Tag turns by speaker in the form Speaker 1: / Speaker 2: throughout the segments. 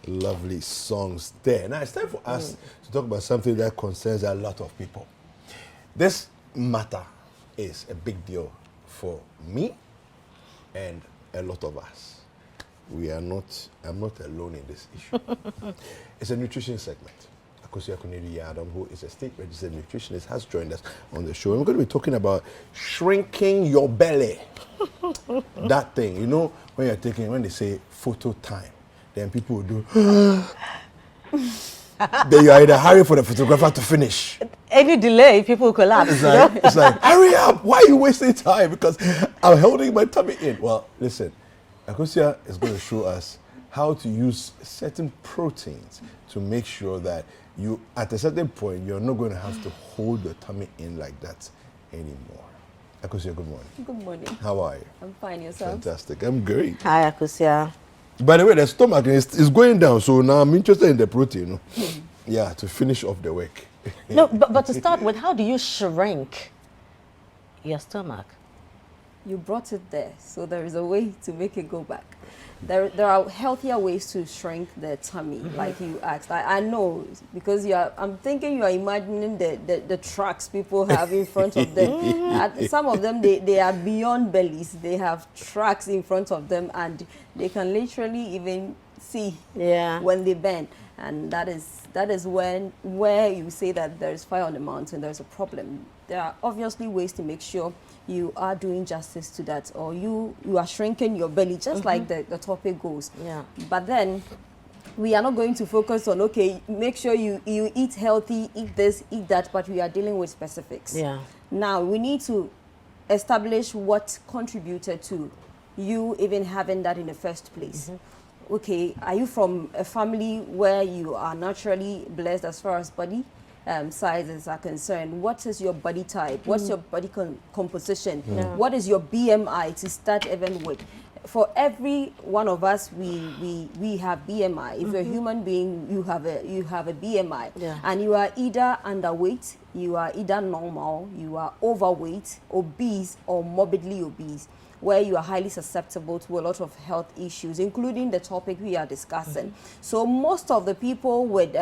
Speaker 1: Lovely songs there. Now it's time for us to talk about something that concerns a lot of people. This matter is a big deal for me and a lot of us. I'm not alone in this issue. It's a nutrition segment. Akosia Kunidi Adam, who is a state-registered nutritionist, has joined us on the show. And we're going to be talking about shrinking your belly. That thing, you know, when they say photo time, then people will do, then you are in a hurry for the photographer to finish.
Speaker 2: Any delay, people collapse.
Speaker 1: It's like, hurry up, why are you wasting time? Because I'm holding my tummy in. Well, listen, Akosia is going to show us how to use certain proteins to make sure that you, at a certain point, you're not going to have to hold your tummy in like that anymore. Akosia, good morning.
Speaker 3: Good morning.
Speaker 1: How are you?
Speaker 3: I'm fine, yourself?
Speaker 1: Fantastic. I'm great.
Speaker 2: Hi, Akosia.
Speaker 1: By the way, the stomach is going down, so now I'm interested in the protein. Yeah, to finish off the work.
Speaker 2: No, but to start with, how do you shrink your stomach?
Speaker 3: You brought it there, so there is a way to make it go back. There are healthier ways to shrink the tummy, like you asked. I know, because I'm thinking you are imagining the tracks people have in front of them. Some of them, they are beyond bellies. They have tracks in front of them, and they can literally even see when they bend. And that is where you say that there is fire on the mountain, there's a problem. There are obviously ways to make sure you are doing justice to that, or you are shrinking your belly, just like the topic goes. Yeah. But then we are not going to focus on, okay, make sure you eat healthy, eat this, eat that, but we are dealing with specifics. Yeah. Now we need to establish what contributed to you even having that in the first place. Okay, are you from a family where you are naturally blessed as far as body sizes are concerned? What is your body type? What's your body composition? What is your BMI to start even with? For every one of us, we have BMI. If you're a human being, you have a BMI, and you are either underweight, you are either normal, you are overweight, obese, or morbidly obese, where you are highly susceptible to a lot of health issues, including the topic we are discussing. So most of the people with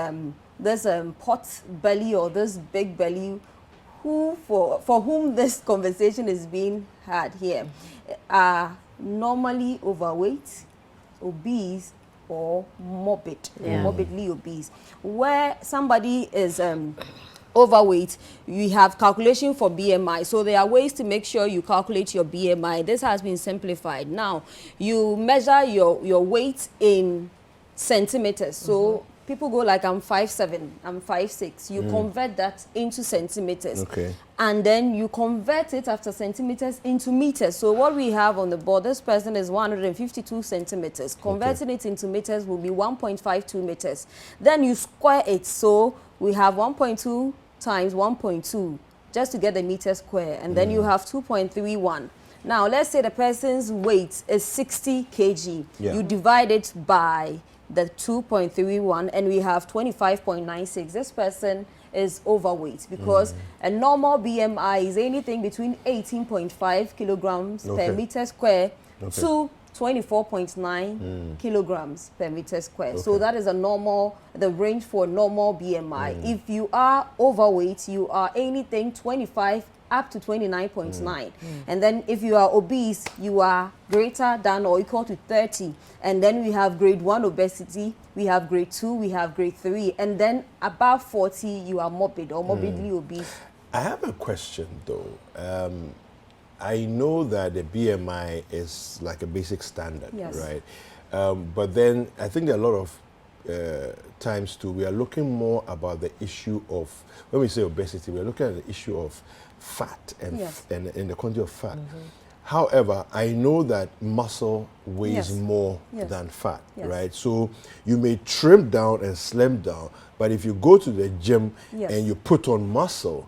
Speaker 3: this pot belly or this big belly, for whom this conversation is being had here, are normally overweight, obese, or morbidly obese. Where somebody is overweight, you have calculation for BMI. So there are ways to make sure you calculate your BMI. This has been simplified. Now, you measure your weight in centimeters. So people go like, I'm 5'7", I'm 5'6". You convert that into centimeters. Okay. And then you convert it after centimeters into meters. So what we have on the board, this person is 152 centimeters. Converting it into meters will be 1.52 meters. Then you square it. So we have 1.2 times 1.2 just to get the meter square. And then you have 2.31. Now, let's say the person's weight is 60 kg. You divide it by the 2.31 and we have 25.96. This person is overweight because a normal BMI is anything between 18.5 kilograms per meter square to 24.9 kilograms per meter square. So that is the range for normal BMI. If you are overweight, you are anything 25 up to 29.9. And then if you are obese, you are greater than or equal to 30. And then we have grade 1 obesity, we have grade 2, we have grade 3. And then above 40, you are morbid or morbidly obese.
Speaker 1: I have a question though. I know that the BMI is like a basic standard, right? But then I think there are a lot of times too, we are looking more about the issue of, when we say obesity, we're looking at the issue of fat and the quantity of fat. However, I know that muscle weighs more than fat, right? So you may trim down and slim down, but if you go to the gym and you put on muscle,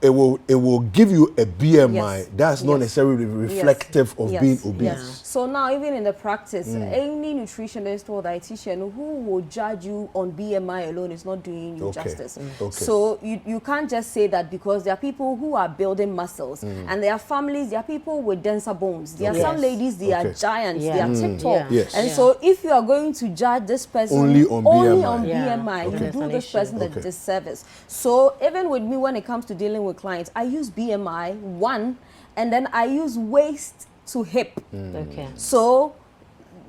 Speaker 1: it will give you a BMI that's not necessarily reflective of being obese.
Speaker 3: So now, even in the practice, any nutritionist or dietitian who will judge you on BMI alone is not doing you justice. So you can't just say that, because there are people who are building muscles and there are families, there are people with denser bones. There are some ladies, they are just giants. They are TikTok.
Speaker 2: Yeah.
Speaker 1: Yes.
Speaker 3: And so if you are going to judge this person
Speaker 1: Only on BMI.
Speaker 2: Yeah.
Speaker 3: you
Speaker 2: Okay.
Speaker 3: do this person
Speaker 1: Okay.
Speaker 3: a disservice. So even with me, when it comes to dealing with clients, I use BMI, one, and then I use waist to hip.
Speaker 2: Okay.
Speaker 3: So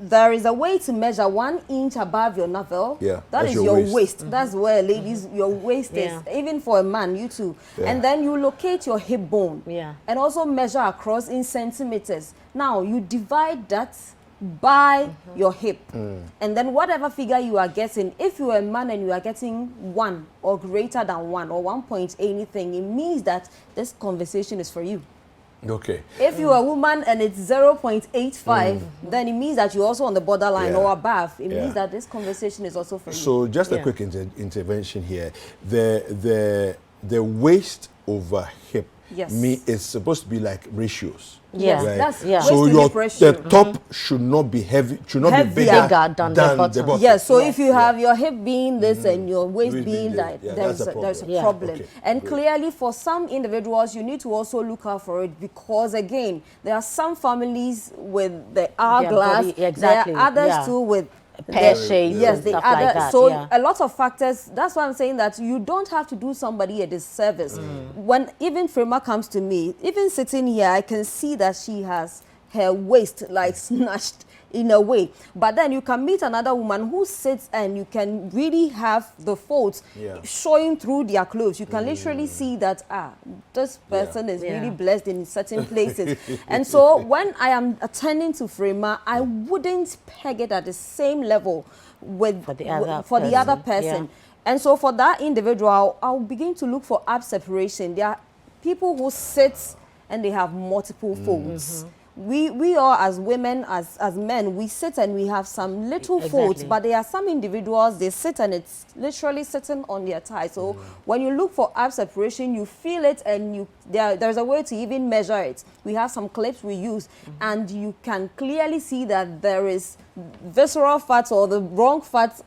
Speaker 3: there is a way to measure 1 inch above your navel.
Speaker 1: Yeah,
Speaker 3: That
Speaker 1: that's
Speaker 3: is
Speaker 1: your
Speaker 3: your
Speaker 1: waist.
Speaker 3: waist. That's where, ladies, your waist
Speaker 2: Yeah.
Speaker 3: is, even for a man, you too.
Speaker 1: Yeah.
Speaker 3: And then you locate your hip bone.
Speaker 2: Yeah.
Speaker 3: And also measure across in centimeters. Now, you divide that by your hip. And then whatever figure you are getting, if you are a man and you are getting 1 or greater than 1 or 1 point anything, it means that this conversation is for you.
Speaker 1: Okay.
Speaker 3: If you are a woman and it's 0.85, then it means that you're also on the borderline
Speaker 1: Yeah.
Speaker 3: or above. It
Speaker 1: Yeah.
Speaker 3: means that this conversation is also for you.
Speaker 1: So just a
Speaker 2: Yeah.
Speaker 1: quick intervention here. The waist over hip
Speaker 3: Yes.
Speaker 1: is supposed to be like ratios.
Speaker 2: Yeah.
Speaker 1: Right?
Speaker 3: That's
Speaker 2: Yeah.
Speaker 1: So
Speaker 3: waist to hip ratio.
Speaker 1: the top should not be heavy, should not
Speaker 3: Heavier.
Speaker 1: be bigger
Speaker 2: Bigger than the bottom.
Speaker 3: Yes, so
Speaker 2: Yes.
Speaker 3: if you have your hip being this and your waist
Speaker 1: Waist
Speaker 3: being
Speaker 1: being
Speaker 3: that,
Speaker 1: there. Yeah,
Speaker 3: there's
Speaker 1: that's a
Speaker 3: there's a
Speaker 1: problem.
Speaker 2: Yeah.
Speaker 3: problem.
Speaker 1: Okay,
Speaker 3: And
Speaker 1: great.
Speaker 3: clearly for some individuals, you need to also look out for it because, again, there are some families with the hourglass.
Speaker 2: body- exactly,
Speaker 3: There are others
Speaker 2: yeah.
Speaker 3: too with
Speaker 2: Pear
Speaker 3: the-
Speaker 2: shapes
Speaker 3: Yes,
Speaker 2: and
Speaker 3: the
Speaker 2: stuff
Speaker 3: other.
Speaker 2: like that,
Speaker 3: So
Speaker 2: yeah.
Speaker 3: a lot of factors. That's why I'm saying that you don't have to do somebody a disservice. When even Frema comes to me, even sitting here, I can see that she has her waist like snatched in a way. But then you can meet another woman who sits and you can really have the folds
Speaker 1: Yeah.
Speaker 3: showing through their clothes. You can literally see that, this person is
Speaker 2: Yeah.
Speaker 3: really blessed in certain places. And so when I am attending to Frema, I wouldn't peg it at the same level with
Speaker 2: For the other
Speaker 3: for the other
Speaker 2: person,
Speaker 3: person.
Speaker 2: yeah.
Speaker 3: And so for that individual, I'll begin to look for ab separation. There are people who sit and they have multiple folds. We all as women, as men, we sit and we have some little folds,
Speaker 2: Exactly.
Speaker 3: but there are some individuals, they sit and it's literally sitting on their thigh. So when you look for ab separation, you feel it and there's a way to even measure it. We have some clips we use and you can clearly see that there is visceral fat or the wrong fat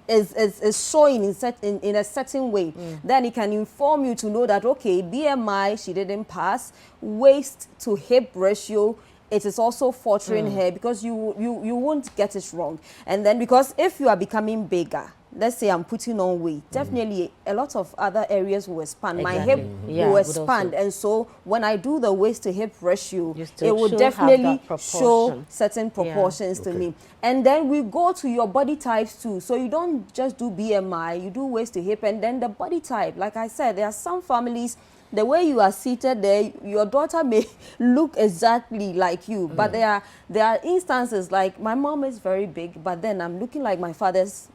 Speaker 3: is showing in a certain way. Then it can inform you to know that, okay, BMI, she didn't pass, waist to hip ratio, it is also faltering here because you won't get it wrong. And then because if you are becoming bigger, let's say I'm putting on weight, definitely a lot of other areas will expand. My
Speaker 2: Exactly.
Speaker 3: hip
Speaker 2: Yeah,
Speaker 3: will
Speaker 2: would
Speaker 3: expand.
Speaker 2: also-
Speaker 3: And so when I do the waist to hip ratio,
Speaker 2: You still
Speaker 3: it will
Speaker 2: should have
Speaker 3: definitely
Speaker 2: that
Speaker 3: show
Speaker 2: proportion.
Speaker 3: certain proportions to
Speaker 1: Okay.
Speaker 3: me. And then we go to your body types too. So you don't just do BMI, you do waist to hip and then the body type. Like I said, there are some families, the way you are seated there, your daughter may look exactly like you. But there are instances like my mom is very big, but then I'm looking like my father's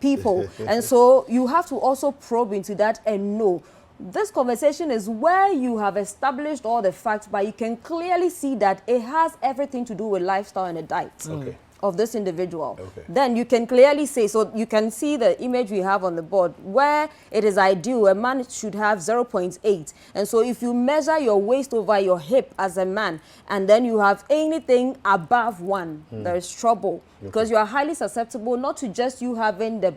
Speaker 3: people. And so you have to also probe into that and know. This conversation is where you have established all the facts, but you can clearly see that it has everything to do with lifestyle and the diet of this individual.
Speaker 1: Okay.
Speaker 3: Then you can clearly say, so you can see the image we have on the board where it is ideal, a man should have 0.8. And so if you measure your waist over your hip as a man, and then you have anything above 1, there is trouble. Because you are highly susceptible, not to just you having the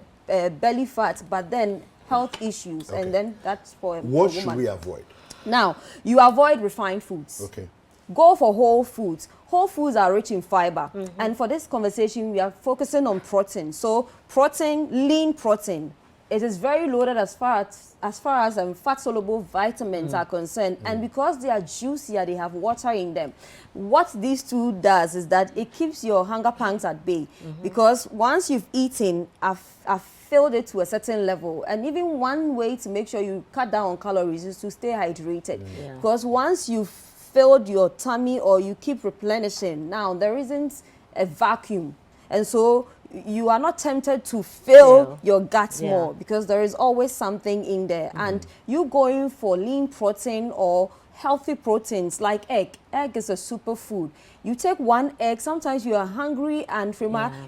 Speaker 3: belly fat, but then health issues.
Speaker 1: Okay.
Speaker 3: And then that's for a
Speaker 1: What
Speaker 3: woman.
Speaker 1: should we avoid?
Speaker 3: Now, you avoid refined foods.
Speaker 1: Okay.
Speaker 3: Go for whole foods. Whole foods are rich in fiber. And for this conversation, we are focusing on protein. So protein, lean protein, it is very loaded as far as fat-soluble vitamins are concerned. And because they are juicier, they have water in them. What these two does is that it keeps your hunger pangs at bay. Because once you've eaten, I've filled it to a certain level. And even one way to make sure you cut down on calories is to stay hydrated.
Speaker 2: Yeah.
Speaker 3: Because once you've filled your tummy or you keep replenishing, now there isn't a vacuum. And so you are not tempted to fill your guts more because there is always something in there. And you going for lean protein or healthy proteins like egg. Egg is a superfood. You take one egg, sometimes you are hungry and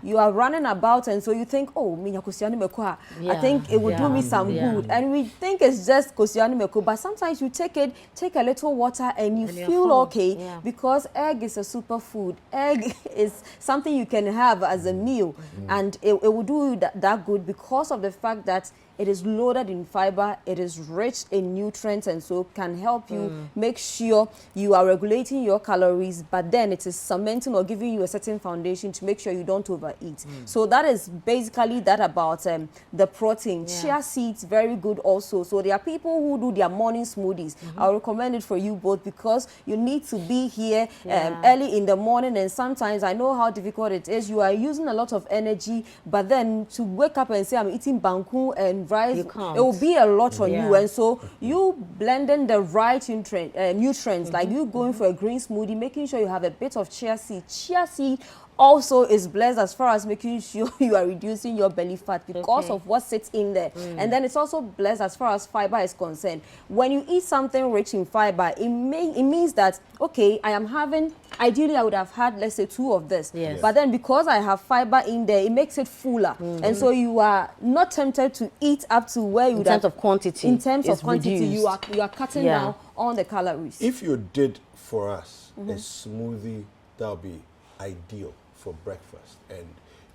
Speaker 3: you are running about and so you think, oh, I think it would do me some good. And we think it's just kosiani meko, but sometimes you take a little water and you
Speaker 2: you're
Speaker 3: feel
Speaker 2: full.
Speaker 3: okay because egg is a superfood. Egg is something you can have as a meal and it will do you that good because of the fact that it is loaded in fiber, it is rich in nutrients and so can help you make sure you are regulating your calories, but then it it is cementing or giving you a certain foundation to make sure you don't overeat. So that is basically that about the protein. Chia seeds, very good also. So there are people who do their morning smoothies. I'll recommend it for you both because you need to be here early in the morning, and sometimes I know how difficult it is. You are using a lot of energy, but then to wake up and say I'm eating banku and rice, it will be a lot on you. And so you blending the right nutrients, like you going for a green smoothie, making sure you have a bit of chia seed. Chia seed also is blessed as far as making sure you are reducing your belly fat because of what sits in there. And then it's also blessed as far as fiber is concerned. When you eat something rich in fiber, it means that, okay, I am having, ideally I would have had, let's say, 2 of this. But then because I have fiber in there, it makes it fuller. And so you are not tempted to eat up to where you would have.
Speaker 2: In terms of quantity.
Speaker 3: In terms of quantity, you are cutting down on the calories.
Speaker 1: If you did for us a smoothie, that would be ideal for breakfast, and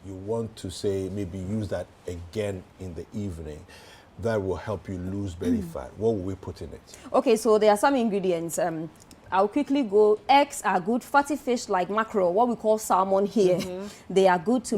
Speaker 1: you want to say maybe use that again in the evening, that will help you lose belly fat, what will we put in it? Okay,
Speaker 3: so there are some ingredients. I'll quickly go. Eggs are good. Fatty fish like mackerel, what we call salmon here, they are good to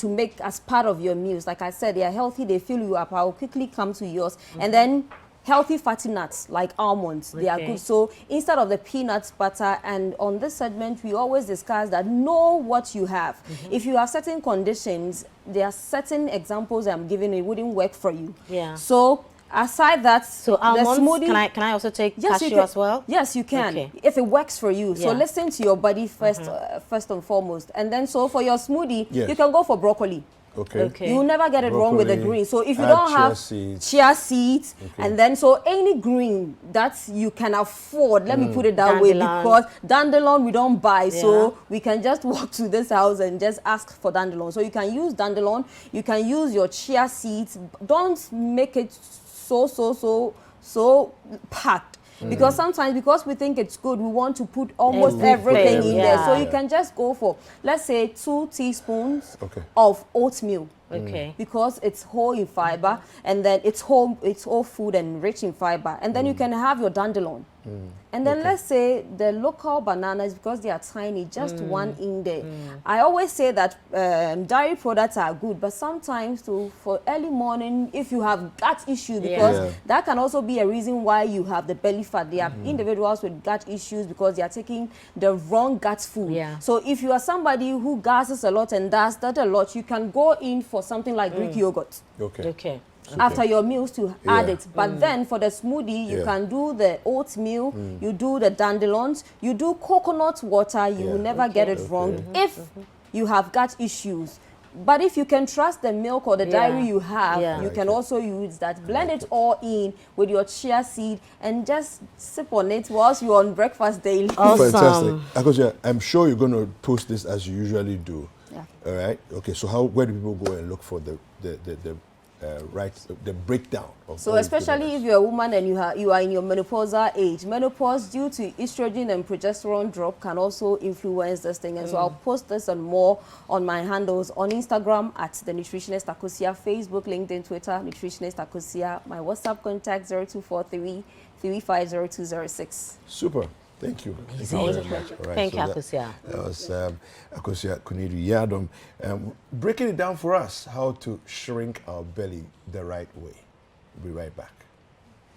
Speaker 3: make as part of your meals. Like I said, they are healthy, they fill you up. I'll quickly come to yours. And then healthy fatty nuts like almonds, they are good. So instead of the peanuts butter, and on this segment we always discuss that know what you have. If you have certain conditions, there are certain examples I'm giving, it wouldn't work for you. So aside that,
Speaker 2: so almonds, smoothie, can I also take cashew as well?
Speaker 3: Yes, you can, if it works for you. So listen to your body first, first and foremost. And then so for your smoothie, you can go for broccoli. You will never get it wrong with the green. So if you don't have chia seeds, and then so any green that you can afford, let me put it that way, because dandelion we don't buy, so we can just walk to this house and just ask for dandelion. So you can use dandelion, you can use your chia seeds. Don't make it so packed. Because sometimes, because we think it's good, we want to put almost everything in there. So you can just go for, let's say, 2 teaspoons of oatmeal. Because it's whole in fiber, and then it's whole food and rich in fiber. And then you can have your dandelion. And then let's say the local bananas, because they are tiny, just 1 in there. I always say that dairy products are good, but sometimes for early morning, if you have gut issues, because that can also be a reason why you have the belly fat. There are individuals with gut issues because they are taking the wrong gut food. So if you are somebody who gasses a lot and does that a lot, you can go in for something like Greek yogurt. After your meals to add it. But then for the smoothie, you can do the oatmeal, you do the dandelions, you do coconut water, you will never get it wrong if you have gut issues. But if you can trust the milk or the dairy you have, you can also use that. Blend it all in with your chia seed and just sip on it whilst you're on breakfast daily.
Speaker 1: Fantastic. Akosia, I'm sure you're going to post this as you usually do. All right? Okay, so where do people go and look for the breakdown of
Speaker 3: so especially if you're a woman and you are in your menopausal age. Menopause due to estrogen and progesterone drop can also influence this thing, and so I'll post this and more on my handles on Instagram at the Nutritionist Akosia, Facebook, LinkedIn, Twitter, Nutritionist Akosia. My WhatsApp contact 0243 350206.
Speaker 1: Super. Thank you.
Speaker 2: Thank you very much. Right, Thank you, Akosia.
Speaker 1: That was Akosia Kunidu Yadom breaking it down for us how to shrink our belly the right way. We'll be right back.